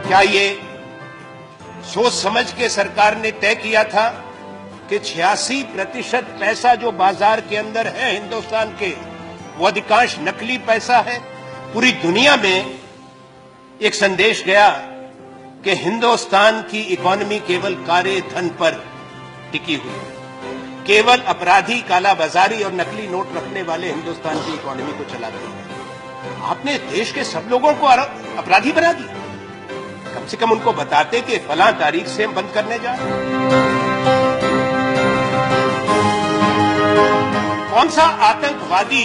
क्या ये सोच समझ के सरकार ने तय किया था कि 86% पैसा जो बाजार के अंदर है हिंदुस्तान के, वो अधिकांश नकली पैसा है? पूरी दुनिया में एक संदेश गया कि हिंदुस्तान की इकोनॉमी केवल काले धन पर टिकी हुई है, केवल अपराधी, कालाबाजारी और नकली नोट रखने वाले हिंदुस्तान की इकोनॉमी को चलाते हैं। आपने देश के सब लोगों को अपराधी बना दिया। कम से कम उनको बताते कि फलां तारीख से हम बंद करने जा रहे हैं। कौन सा आतंकवादी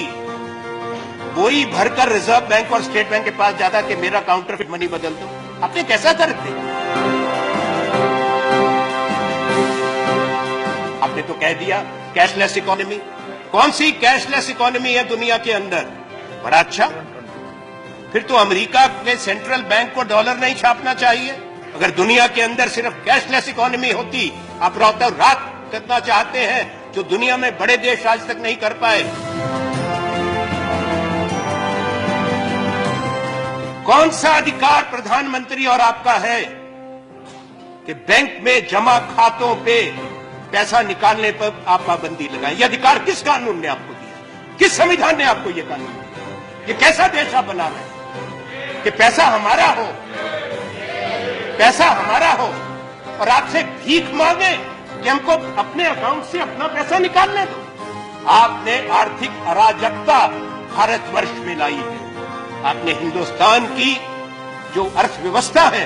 बोरी भरकर रिजर्व बैंक और स्टेट बैंक के पास जाता कि मेरा काउंटरफिट मनी बदल दो? आपने कैसा कर दिया? आपने तो कह दिया कैशलेस इकोनॉमी। कौन सी कैशलेस इकोनॉमी है दुनिया के अंदर? बड़ा अच्छा, फिर तो अमेरिका के सेंट्रल बैंक को डॉलर नहीं छापना चाहिए। अगर दुनिया के अंदर सिर्फ कैशलेस इकोनॉमी होती, आप रातों रात करना चाहते हैं जो दुनिया में बड़े देश आज तक नहीं कर पाए। कौन सा अधिकार प्रधानमंत्री और आपका है कि बैंक में जमा खातों पे पैसा निकालने पर आप पाबंदी लगाएं? यह अधिकार किस कानून ने आपको दिया? किस संविधान ने आपको यह कानून दिया? ये कैसा देश आप बना रहे हैं कि पैसा हमारा हो, पैसा हमारा हो और आपसे भीख मांगे कि हमको अपने अकाउंट से अपना पैसा निकालने दो? आपने आर्थिक अराजकता भारतवर्ष में लाई है। आपने हिंदुस्तान की जो अर्थव्यवस्था है,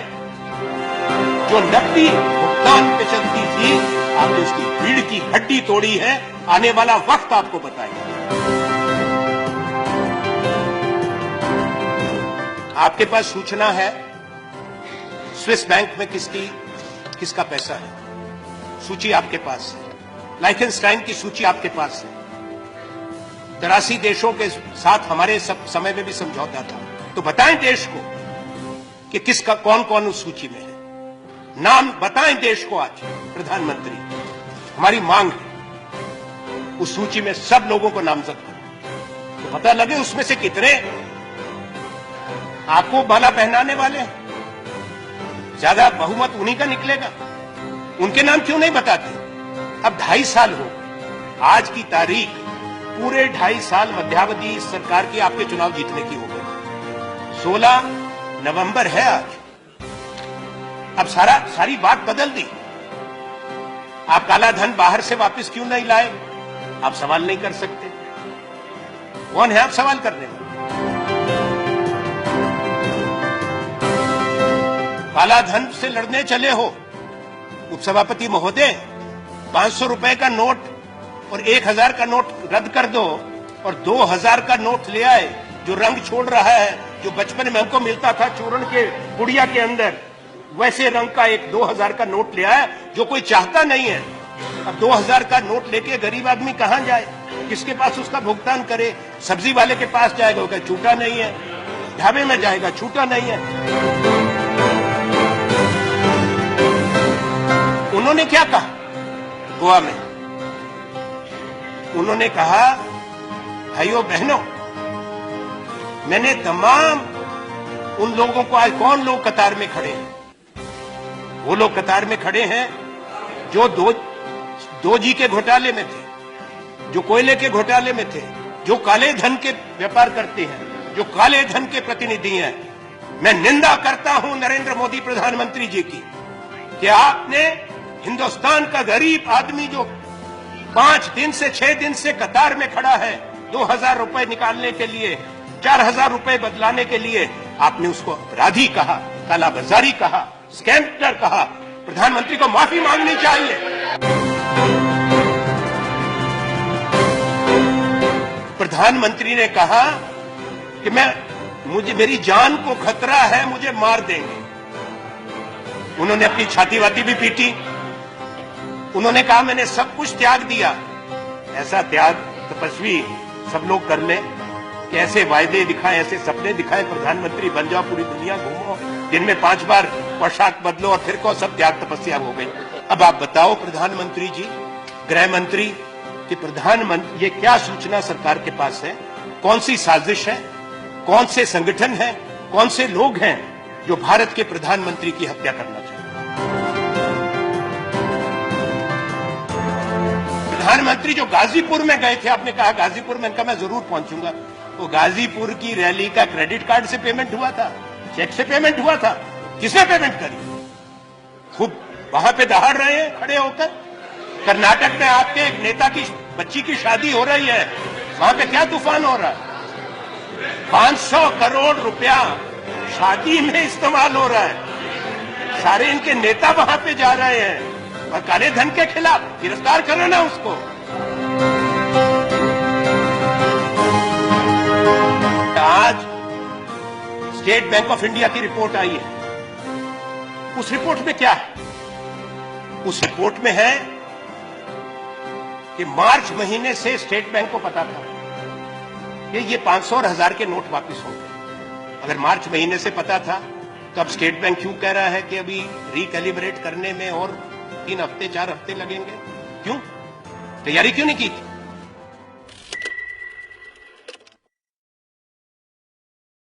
जो नकदी भुगतान पे चलती थी, आपने उसकी रीढ़ की हड्डी तोड़ी है। आने वाला वक्त आपको बताएगा। आपके पास सूचना है स्विस बैंक में किसका पैसा है? सूची आपके पास है। लाइखनस्टाइन की सूची आपके पास है। 83 देशों के साथ हमारे सब समय में भी समझौता था। तो बताएं देश को कि किसका कौन कौन उस सूची में है। नाम बताएं देश को आज प्रधानमंत्री। हमारी मांग है उस सूची में सब लोगों को नामजद करो, तो पता लगे उसमें से कितने आपको माला पहनाने वाले हैं। ज्यादा बहुमत उन्हीं का निकलेगा। उनके नाम क्यों नहीं बताते? अब 2.5 साल हो गए, आज की तारीख, पूरे 2.5 साल मध्यावधि सरकार की आपके चुनाव जीतने की हो गई। 16 नवंबर है आज। अब सारी बात बदल दी। आप काला धन बाहर से वापस क्यों नहीं लाए? आप सवाल नहीं कर सकते। कौन है आप सवाल करने वाले? काला धन से लड़ने चले हो उपसभापति महोदय? 500 रुपए का नोट और 1000 का नोट रद्द कर दो और 2000 का नोट ले आए, जो रंग छोड़ रहा है, जो बचपन में हमको मिलता था चूर्ण के पुड़िया के अंदर, वैसे रंग का एक 2000 का नोट ले आया, जो कोई चाहता नहीं है। अब 2000 का नोट लेके गरीब आदमी कहां जाए? किसके पास उसका भुगतान करे? सब्जी वाले के पास जाएगा, वो कहे छूटा नहीं है। ढाबे में जाएगा, छूटा नहीं है। उन्होंने क्या कहा गोवा में? उन्होंने कहा, भाइयों बहनों, मैंने तमाम उन लोगों को, आज कौन लोग कतार में खड़े हैं? वो लोग कतार में खड़े हैं जो 2G के घोटाले में थे, जो कोयले के घोटाले में थे, जो काले धन के व्यापार करते हैं, जो काले धन के प्रतिनिधि हैं। मैं निंदा करता हूं नरेंद्र मोदी प्रधानमंत्री जी की कि आपने हिंदुस्तान का गरीब आदमी जो 5 दिन से 6 दिन से कतार में खड़ा है 2000 रुपए निकालने के लिए, 4000 रुपए बदलाने के लिए, आपने उसको अपराधी कहा, कालाबाजारी कहा, स्कैमर कहा। प्रधानमंत्री को माफी मांगनी चाहिए। प्रधानमंत्री ने कहा कि मेरी जान को खतरा है, मुझे मार देंगे। उन्होंने अपनी छाती वाती भी पीटी। उन्होंने कहा मैंने सब कुछ त्याग दिया। ऐसा त्याग तपस्वी सब लोग कर लें कि ऐसे वायदे दिखाएं, ऐसे सपने दिखाएं, प्रधानमंत्री बन जाओ, पूरी दुनिया घूमो, दिन में 5 बार पोशाक बदलो और फिर को सब त्याग तपस्या हो गई। अब आप बताओ प्रधानमंत्री जी, गृह मंत्री कि प्रधानमंत्री ये क्या सूचना सरकार के पास है? कौन सी साजिश है? कौन से संगठन है? कौन से लोग हैं जो भारत के प्रधानमंत्री की हत्या करना चाहता है। प्रधानमंत्री जो गाजीपुर में गए थे, आपने कहा गाजीपुर में, इनका मैं जरूर पहुंचूंगा। वो गाजीपुर की रैली का क्रेडिट कार्ड से पेमेंट हुआ था, चेक से पेमेंट हुआ था? किसने पेमेंट करी? खूब वहां पे दहाड़ रहे हैं खड़े होकर। कर्नाटक में आपके एक नेता की बच्ची की शादी हो रही है, वहां पे क्या तूफान हो रहा है? 500 करोड़ रुपया शादी में इस्तेमाल हो रहा है। सारे इनके नेता वहां पे जा रहे हैं और काले धन के खिलाफ गिरफ्तार करो ना उसको। आज स्टेट बैंक ऑफ इंडिया की रिपोर्ट आई है। उस रिपोर्ट में क्या है? उस रिपोर्ट में है कि मार्च महीने से स्टेट बैंक को पता था कि ये 500 और 1000 के नोट वापस होंगे। अगर मार्च महीने से पता था तो अब स्टेट बैंक क्यों कह रहा है कि अभी रिकैलिब्रेट करने में और 3 हफ्ते 4 हफ्ते लगेंगे? क्यों? तैयारी क्यों नहीं की थी?